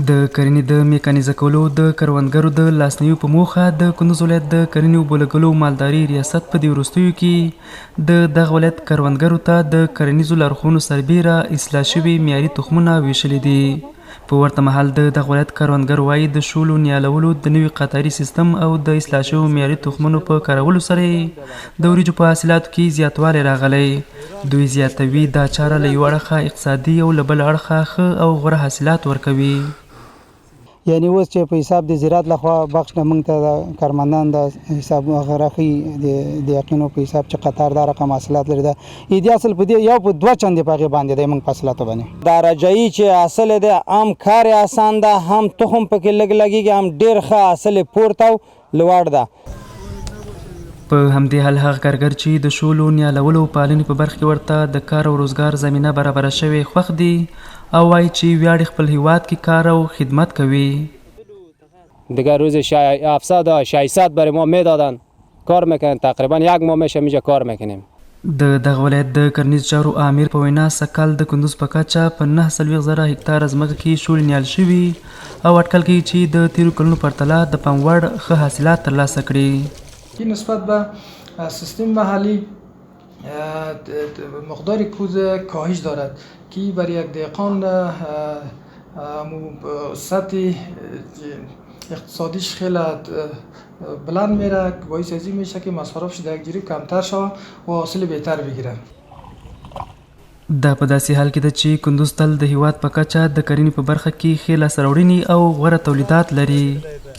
د کرنې د میکانیزه کولو د کروندګرو د لاسنیوي په موخه د کندوز ولایت د کرنې اوبو لګولو مالداري ریاست په دې وروستیو کې د دغه ولایت کروندګرو ته د کرنیزو لارښوونو سربیره اصلاح شوي معیاري تخمونه ویشلي دي. په ورته مهال د دغه ولایت کروندګر وایي د شولو نیالولو د نوي قطاري سیستم او د اصلاح شویو معیاري تخمونو په کارولو سره د وریجو په حاصلاتو کې زیاتوالی راغلی. دوی زیاتوي دا چاره له یو اړخه اقتصادي او له بل اړخه ښه او غوره حاصلات ورکوي. یعنی اوس چې په حساب د زراعت لخوا بخش نه موږ ته د کارمندان د حساب غراخي د یقینو په حساب چې قطار دا رقم حاصلات لري دا ایدي اصل په دې یو په دوه چندې په هغې باندې دی موږ په حاصلاتو باندې دا رجایي چې حاصل دی هم کار آسان ده هم تخم پکې لږ لګېږي هم ډېر ښه حاصل پورته او لوړ ده. په همدې حال هغه کارګر چې د شولو نیالولو پالنې په برخه کې ورته د کار او روزګار زمینه برابره شوې خوښ دي او وایي چې ویاړ خپل هیواد کې کار او خدمت کوي. دیگه روز 700 برای ما میدادن کار میکنن تقریبا یک ماه میشه میجا کار میکنیم. د دغه ولایت د کرنیز چارو امیر په وینا سکال د کندوز په کچه په 49,000 هکتار ځمکه کې شولې نیال شوي او اټکل کوي چې د تیرو کلونو پرتله د پام وړ ښه حاصلات ترلاسه کړي. نسبت به سیستم محلی مقدار کوز کاهش دارد که برای یک دهقان سطح اقتصادیش خیلی بلند میره که باعث ازی میشه که مصارفش در یک جوری کمتر شود و حاصل بهتر بگیره. دا په داسې حال کې ده چې کندوز تل د هیواد په کچه د کرنې په برخه کې ښې لاسته راوړنې او غوره تولیدات لري.